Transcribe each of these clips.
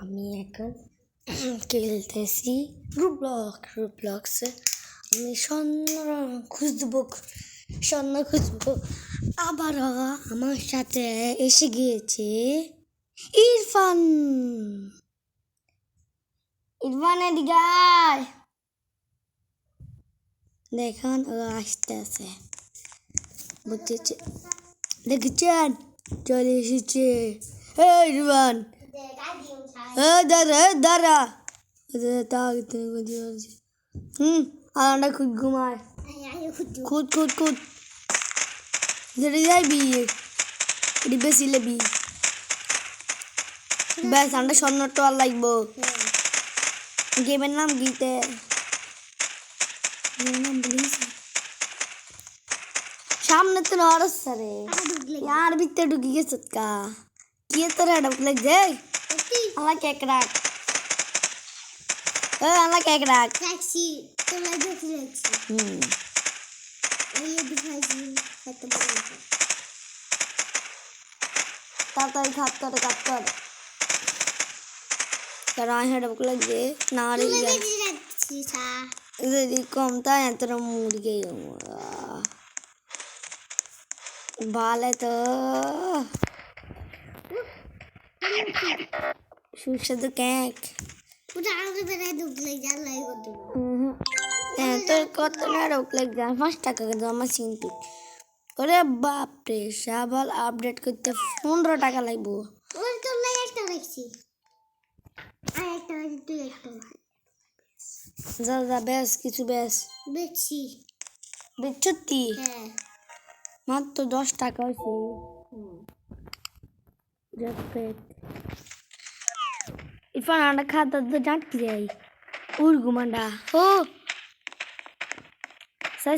আমি এখন খেলতেছি রুবলক্সে। আমি স্বর্ণ খুঁজবো। আবার আমার সাথে এসে গিয়েছে ইরফান। এদিকে আয়। দেখুন ও আসতেছে, বুঝতেছে, দেখেছেন চলে এসেছে। ইরফান দাঁড়া আলাদা খুদ ঘুমায়, খুদ ধরে যাইবি, বেশি লেবি ব্যাস। আমরা স্বর্ণটা আর লাগবো। গেমের নাম গীতে, সামনে তো নড়ছে রে, यार ভিতরে ঢুকে গেছে কা কি তোরা ঢুকলে যে আলা কেক রাখ, আলা কেক রাখ ট্যাক্সি তোলা ঢুকলে এই দিখাইছি কত বড় তাড়াতাড়ি কাট তারা হেড ঢুকলে যে না রে যদি কম তাই তোরা মুরগে ভালো তো সুস্বাদু কেক তোর কত না ঢুকলে 5 টাকা জমা কিন্তু। ওরে বাপরে, সাবাল আপডেট করতে 15 টাকা লাগবো। যা বেশ কিছু বেচছি সত্যি মাত্র 10 টাকা হয়েছে। ইরফান আন্ডা খাতা তো জানতে যাই উড়গুমান্ডা ও সাই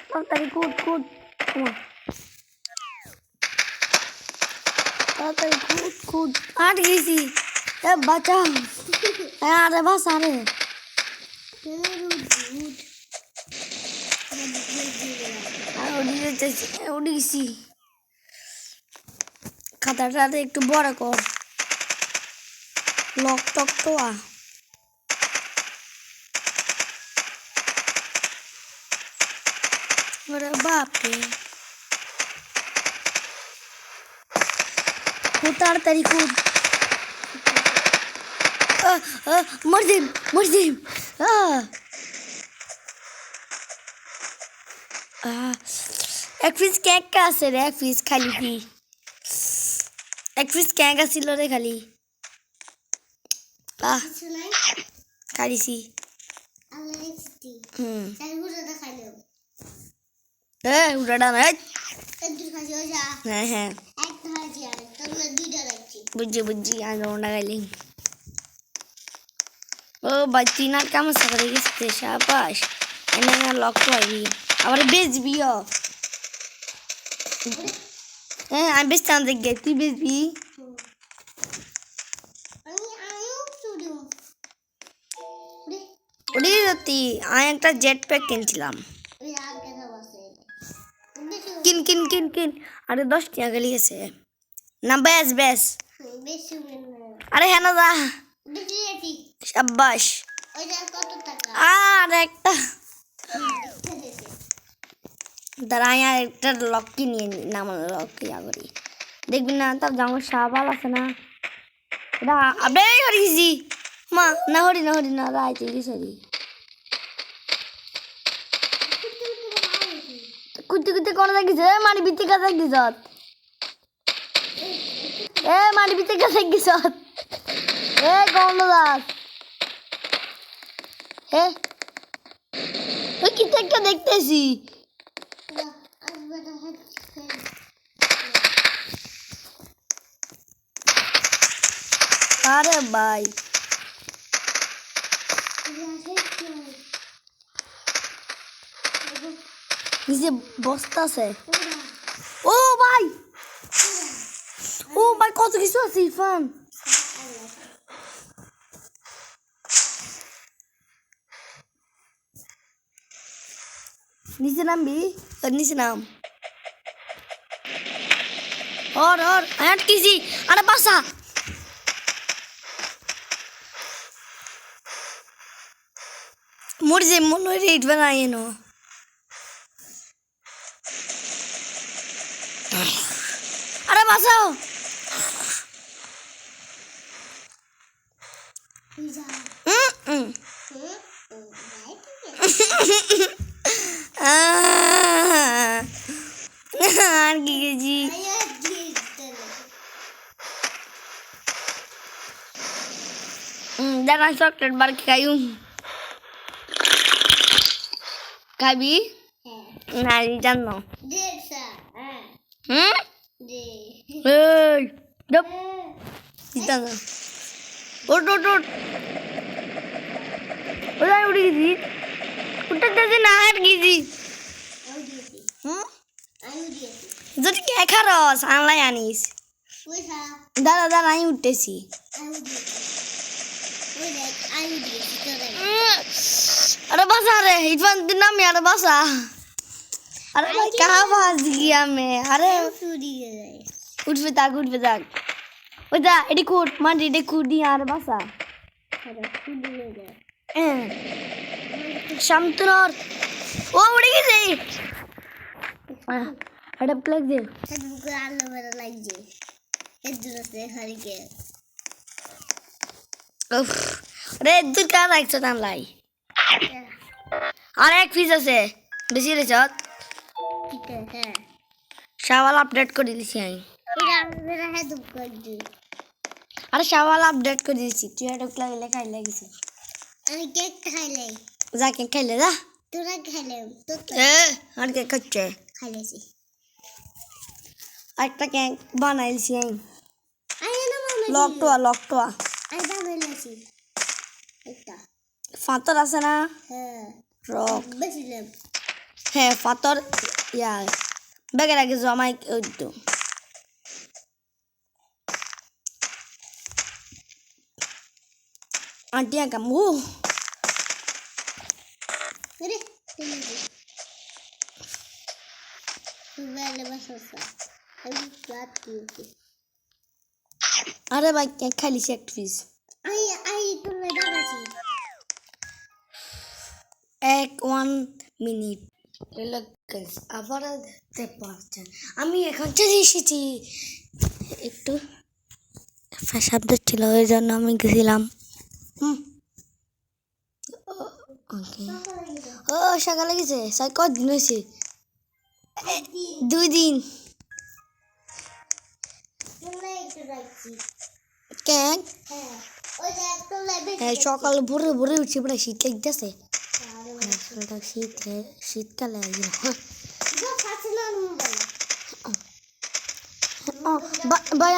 তাড়াতাড়ি কুদ তাড়াতাড়ি কুদ আট গেছি। বাঁচা আরে বাস আরে উঠে গেছি। খাতাটা একটু বড় কর, লক টক তো বাপরে তাড়াতাড়ি খুব মরজিম এক পিস কেক আছে রে, এক পিস খালি এক পিস কেক আছিল রে খালি খাইছি। উড়াটা নাই হ্যাঁ বুঝছি আগে গাইলি ও বাচ্চি না কেমন সাকড়ে গেছে সাবাস। এনে লক পাইবি আবার বেচবি। আমি বেচতাম দেখে তুই বেচবি। ওরে সত্যি আমি একটা জেট প্যাক কিনছিলাম। কিন আরে 10 টাকা গেলি গেছে না বেশ আরে হ্যাঁ না যা সাব্বাস। আর একটা দাঁড়াই আর একটা লক্কি নিয়ে নি নাম লক্কি করি দেখবি না তার জামা সাবাল আছে না এটা আবে হরিছি মা না হরি না রাইতে গেছি কুত্তে কোন দেখিছে মানি বিতে কাছে গিছত মানি বিতে কাছে গিছত কোন দাস ওই কিতে একটা দেখতেছি। আরে ভাই নিচে বস্তা আছে। ও ভাই কত কিছু আছে ইরফান। নিচে নামবি ওর নিচে নাম और हट किसी अरे बासा मुझे मन रेट बनाए नो अरे बासा जी दादा चॉकलेट बार खायूं खाबी नहीं जानो जब जानो उठ उठ उठ उड़ी थी उठे जैसे नाहर की थी যদি কে খারস আনলাই আনিস দাদা দাদা আমি উঠতেছি আরে বাসা রে ইটফান দিন আমি আরে বাসা আরে ভাই কাহা ফাঁস গিয়া মে আরে উঠবে থাক ওই দা এটি কুট মাটি এটি কুট দিয়ে আরে বাসা শান্তনর ও উড়ে গেছে हड़प लग दे बुक आलो मेरा लग जे इधर से खरी के उफ अरे इधर का लाइक तो नाम लाई अरे एक फीस আছে বেশি রে চত ঠিক আছে শাওয়াল আপডেট করে দিছি আমি এটা মেরা है दुख कर दी अरे শাওয়াল আপডেট করে দিছি তুই হড়প লাগলে খাই লাগিছে আমি কেক খাইলাই যা কেক খাইলে যা তোরা খাইলে তো আর কেক খাচ্ছে খাইলেছি একটা কেক বানাইছি আমি লকটোয়া একটা ফাতর আছে না রক হ্যাঁ ফাতর ইয়া বেগের আগে জমাই তো আন্টিয়া কামু अरे भाई क्या खाली से एक पीस आई तुमने दादा जी एक 1 মিনিট লগ গাইস আবার দেখতে পাচ্ছেন আমি এখন চলে এসেছি একটু শব্দ ছিল ওই জন্য আমি গেছিলাম ওকে ও সকালে গেছে সাই কতদিন হয়েছে 2 দিন কেন সকাল ভোরে ভোরে উঠছে বলে শীত লাগতেছে শীতকালে ও ভাই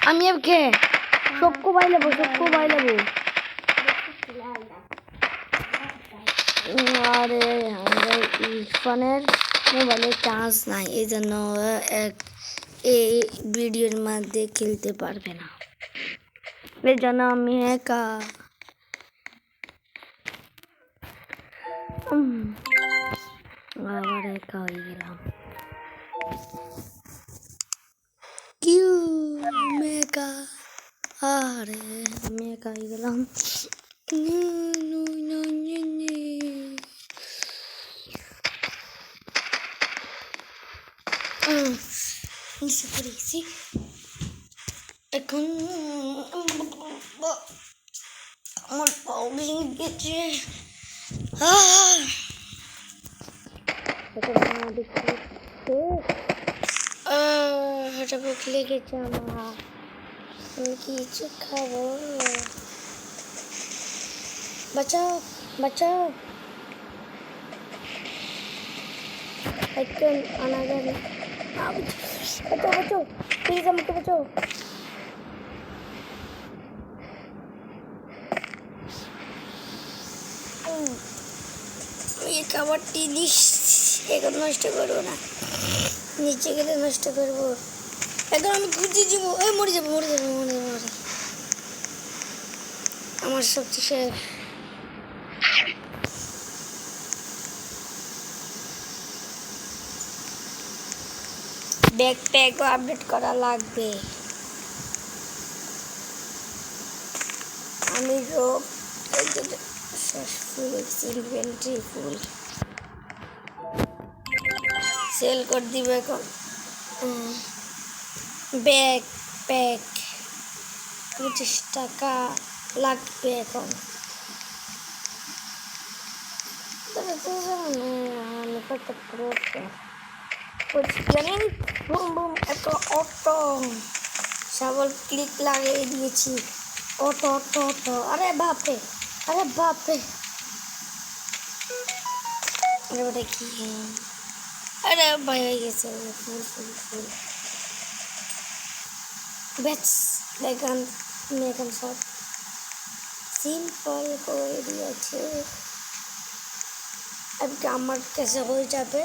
আমি কে সবকো ভাই লেবো আরে আমার ইরফানের মোবাইলে চার্জ নাই এই জন্য এই ভিডিওর মধ্যে খেলতে পারবে না এই জন্য আমি একা আবার একা হয়ে গেলাম কিউ মেকা আরে আমি একা হয়ে গেলাম নিচে পড়ে গেছি এখন আমার পাও ভেঙে গেছে এটা বুক লেগেছে আমার আমি কিছু খাবো বাঁচাও একজন আনাগার বাঁচাও প্লিজ আমাকে বাঁচাও এই খাবারটি দিস এখন নষ্ট করবো না নিচে গেলে নষ্ট করবো এখন আমি খুঁজে যাবো, এই মরে যাবো মরে যাবো মরে যাবো মরে। আমার সবচেয়ে শেষ। ব্যাকপ্যাকও আপডেট করা লাগবে। আমি রোগ শেষ ফুল ইনভেন্টরি ফুল সেল করে দিবে এখন। ব্যাকপ্যাক 25 টাকা লাগবে এখন। আমি কত জানেন, বুম বুম এত অটো সাবল ক্লিক লাগিয়ে দিয়েছি। অটো অটো অটো, আরে বাপরে আরে বাপরে, আরে ওটা কি? আরে ভয় হয়ে গেছে। ফুল ফুল ফুল ব্যাচ দেখেন, এখন সব সিম্পল করে দিয়েছে। আজকে আমার কাছে হয়ে যাবে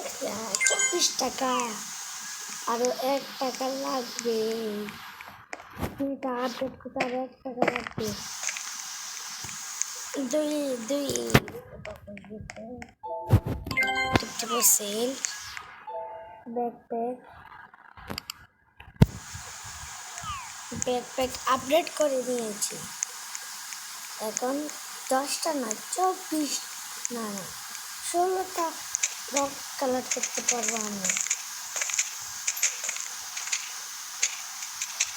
24 টাকা, আরো 1 টাকা লাগবে। এটা আপডেট করতে আরো 1 টাকা লাগবে। দুই দুই সেল ব্যাকপ্যাক ব্যাকপ্যাক আপডেট করে নিয়েছি। এখন 10টা না 24 না না 16টা রক কালেক্ট করতে পারবো আমি।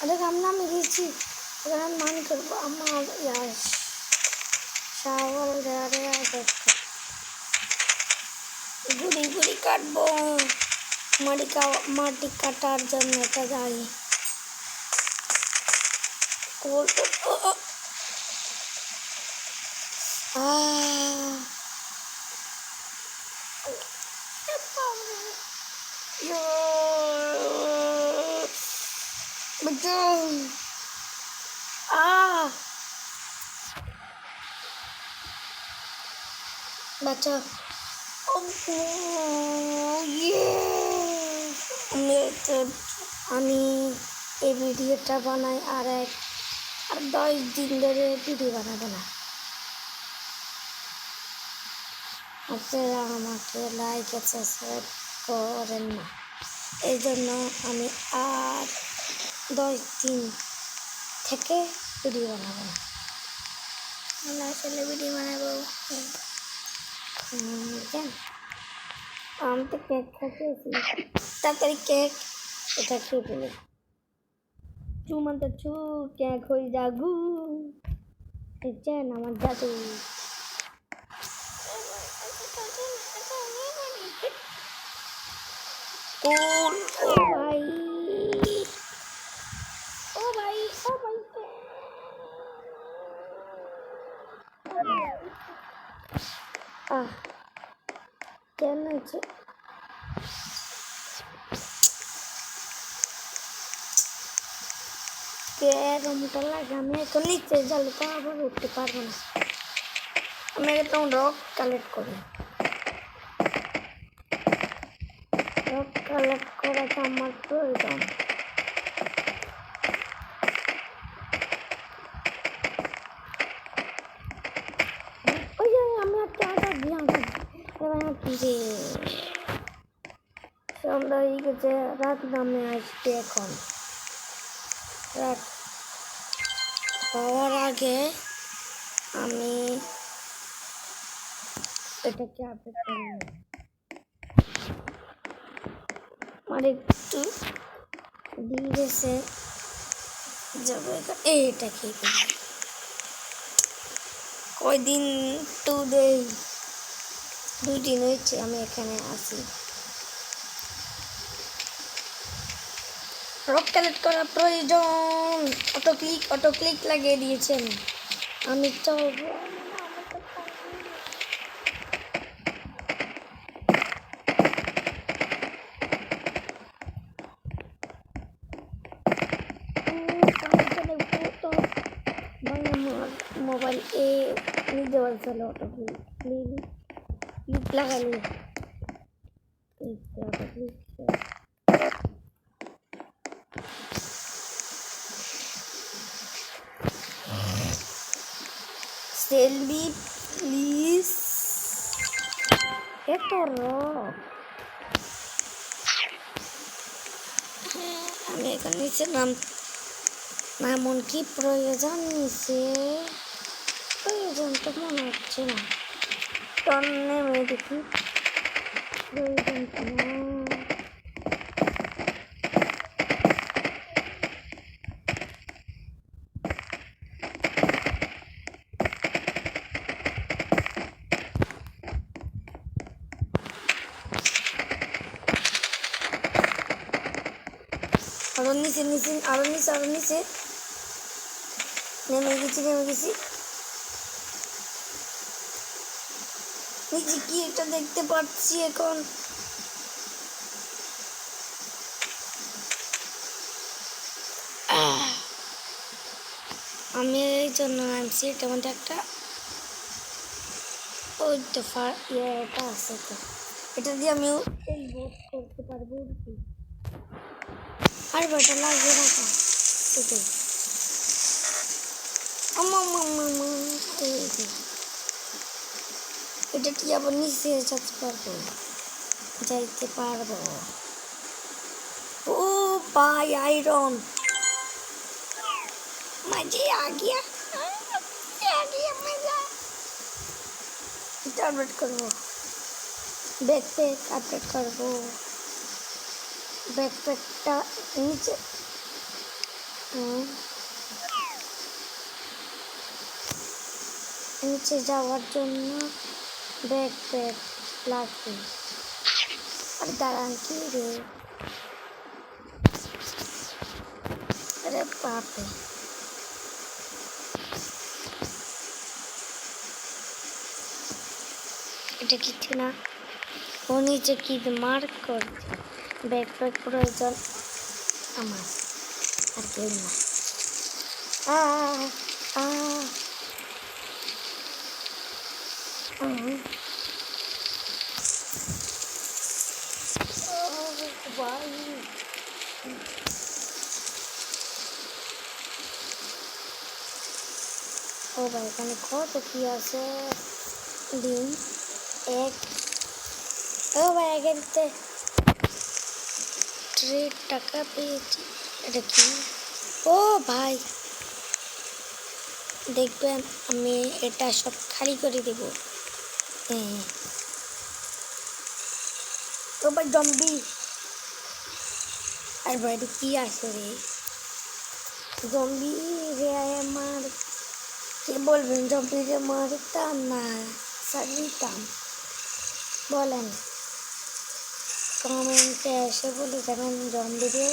অনেক আমি গেছি, এবার আমি মান করবো আমার শাওয়াল গুড়ি গুড়ি কাটবো। মাটি কাটার জন্য একটা গাড়ি বাচ্চা আমি এই ভিডিওটা বানাই আর 10 দিন ধরে ভিডিও বানাবো না। আপনারা আমাকে লাইক আর সাবস্ক্রাইব করেন না, এই জন্য আমি আর 10 দিন থেকে ভিডিও বানাবো না। আসলে ভিডিও বানাবো আমি তো কেক খাইতেছি, তাড়াতাড়ি কেক এটা খেয়ে ফেলে চুমাতে চু কেক হয়ে যাগু। দেখছেন আমার জাদু। কোন ও ভাই ও ভাই ও ভাই, কেন আছে রুমটা লাগে। আমি এখন নিচে যাবো তো আবার উঠতে পারবো না। আমি একদম রক কালেক্ট করি। রক কালেক্ট করাটা আমার প্রয়োজন। ওই যে আমি একটা দিয়ে সন্ধ্যা হয়ে গেছে, রাত নামে আসবে। এখন রাত হওয়ার আগে আমি এটাকে আপডেট করে নেব। আর একটু দিয়ে গেছে যাবো এটা খেয়ে কয়দিন তো দেই, 2 দিন হয়েছে আমি এখানে আসি। রক কালেক্ট করা প্রয়োজন। অটো ক্লিক লাগিয়ে দিয়েছেন। আমি চলবো মোবাইল এ নিজে বলছিল অটো ক্লিক লাগালি সেলবি প্লিজ এত রক আমি এখানে নিচে এমন কি প্রয়োজন নিচে প্রয়োজন তো মনে হচ্ছে না টন নেমে দেখি প্রয়োজন কিনা আরো নিচে নিচে আরো নিচে নেমে গেছি নিচে কি একটা দেখতে পাচ্ছি এখন আমি এই জন্য নামছি এটার মধ্যে একটা ওই তো এটা আছে তো এটা দিয়ে আমি করতে পারবো আর বেটা লাগবে না এটাই এটা কি আবার নিচে যাইতে পারবো ও भाई आयरन मजे आ गया मजा अपडेट करबो बैकपैक अपडेट करबो बैकपैकটা নিচে নিচে যাওয়ার জন্য ব্যাকপ্যাক লাগবে আর দাঁড়ান কি রে अरे बाप रे এটা কিছু না ও নিচে কি মার্ক করছে ব্যাকপ্যাক প্রয়োজন আমার আর কেউ না ও ভাই এখানে কত কি আছে ডিম এক ও ভাই এখানে ট্রেড টাকা পেয়েছি এটা কি ও ভাই দেখবেন আমি এটা সব খালি করে দেব হ্যাঁ ও ভাই জম্বি আর ভাই কি আছে রে জম্বি রে আমার কে বলবেন জম্বিকে মারতাম না সারিতাম বলেন কমেন্টে এসে বলে যাবেন জম্বিকে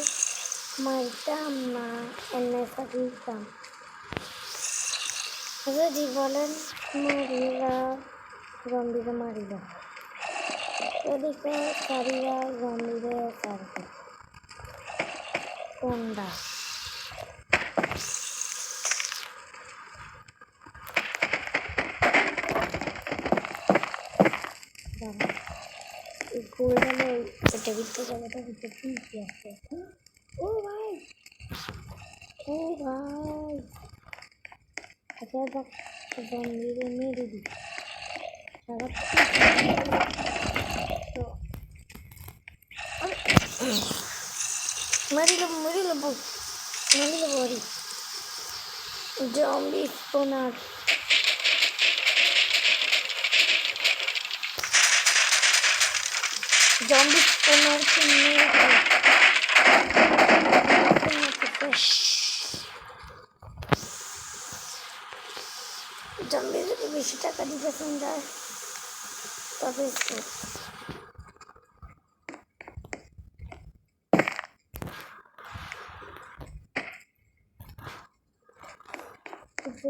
মারতাম না এমনি সারিতাম যদি বলেন মারিরা জম্বিকে মারিবা যদি সারিরা জম্বিকে সারবে কোনটা গোল্ডেন এটা ভিতরে জায়গাটা ভিতরে কি আছে ও ভাই আচ্ছা দেখ জম্বিরে মেরে দি মারিল বড়ি জম্বি স্পনার জম্বি স্পনার জম্বি যদি বেশি টাকা দিতে যায় তবে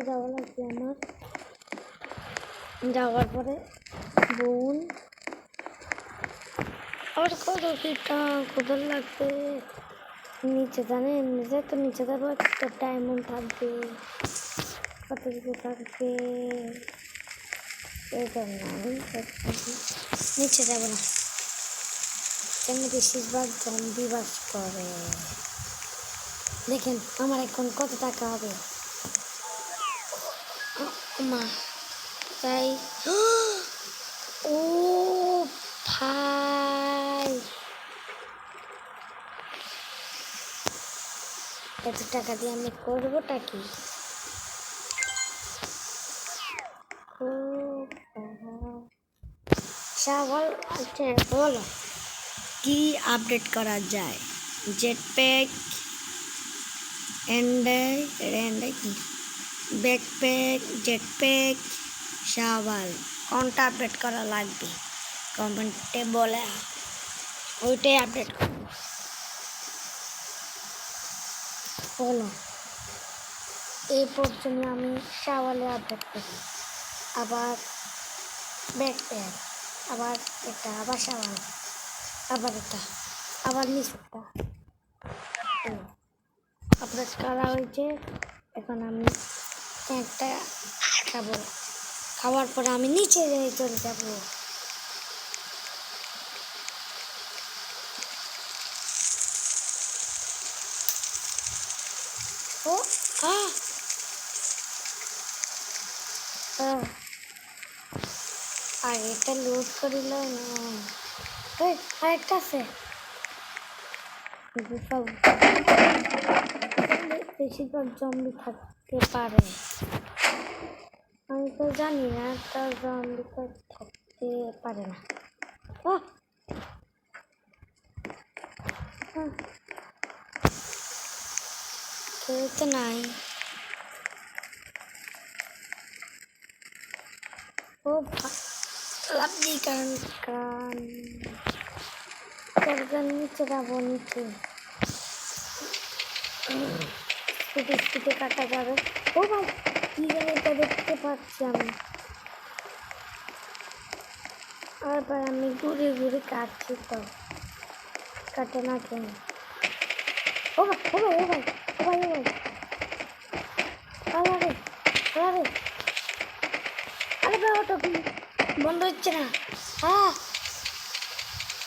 যাওয়া লাগবে আমার যাওয়ার পরে বোন আর কত কিটা কোথাও লাগবে নিচে জানেন নিচে তো নিচে যাবো একটা ডায়মন্ড থাকবে কত কিছু থাকবে এই জন্য আমি নিচে যাবো না এখানে বেশিরভাগ জম্বি বাস করে দেখেন আমার এখন কত টাকা হবে মা তাই ও ভাই এত টাকা দিয়ে আমি করবোটা কি শাওয়াল আচ্ছা বলো কি আপডেট করা যায় জেটপ্যাক এন্ড কি ব্যাকপ্যাক জেটপ্যাক শাওয়াল কোনটা আপডেট করা লাগবে কমেন্টে বলে ওইটাই আপডেট করবো বলো এই পর্যন্ত আমি শাওয়ালে আপডেট করি আবার ব্যাকপ্যাক আবার এটা আবার শাওয়াল আবার এটা আবার নিচটা আপডেট করা হয়েছে এখন আমি একটা খাবো খাওয়ার পরে আমি নিচে চলে যাবো ও আর এটা লোড করিল না আরেকটা আছে বেশিরভাগ জম্বি থাকতে পারে আমি তো জানি না তার জম্বি থাকতে পারে না কেউ তো নাই ও লাভলি কারণ নিচে যাবো নিচে স্পিডে কাটা যাবে ও ভাই কি জানি এটা দেখতে পাচ্ছি আমি আর ভাই আমি ঘুরে ঘুরে কাটছি তো কাটে না কেন ও ভাই ও ভাই ও ভাই ও ভাই ও ভাই আরে আরে আরে ভাই অটো কি বন্ধ হচ্ছে না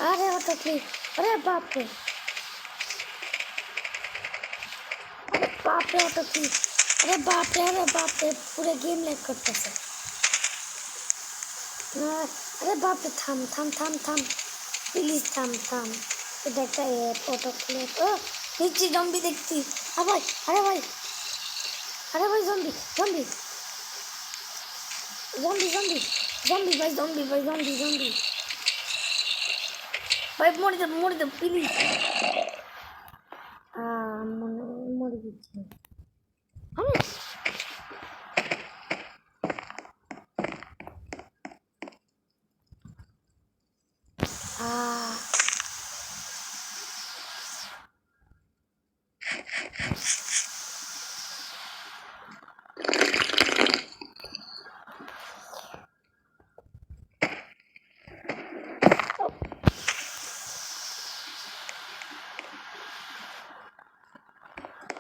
আরে অটো কি আরে বাপরে বাপরে অটো কি अरे बाप रे पूरे गेम लैग करतेছে अरे बाप रे থাম থাম থাম থাম প্লিজ থাম থাম এটা একটা অটো ক্লিক ও নিচে জম্বি দেখছি আরে ভাই zombie zombie zombie zombie zombie ভাই জম্বি ভাই জম্বি জম্বি ভাই মরে দে প্লিজ মরে গেছি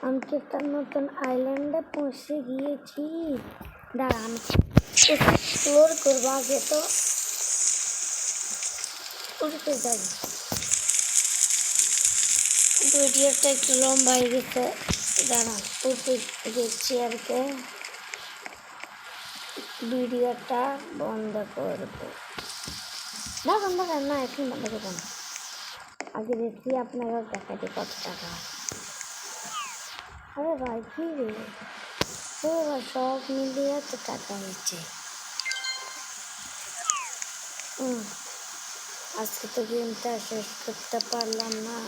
আমি একটা নতুন আইল্যান্ডে পৌঁছে গিয়েছি দাঁড়া আমি এক্সপ্লোর করবো আগে তো উড়তে যাই ভিডিওটা একটু লম্বা হয়ে গেছে দাঁড়া উঠে গেছি আর কি ভিডিওটা বন্ধ করবো না বন্ধ কর না এখন বন্ধ করবো না আগে দেখি আপনারা দেখাতে কত টাকা अरे भाई की रे ओ भाई शॉप मिलिए तो टाका হয়েছে আজকে তো গেমটা শেষ করতে পারলাম না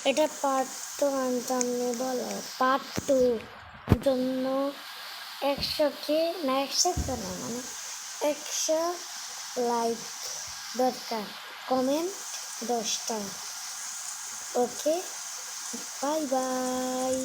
এটা পার্ট টু আনতাম নে বলো পার্ট টু জন্য 100 না 100 না মানে 100 লাইক দরকার কমেন্ট 10টা ওকে বাই বাই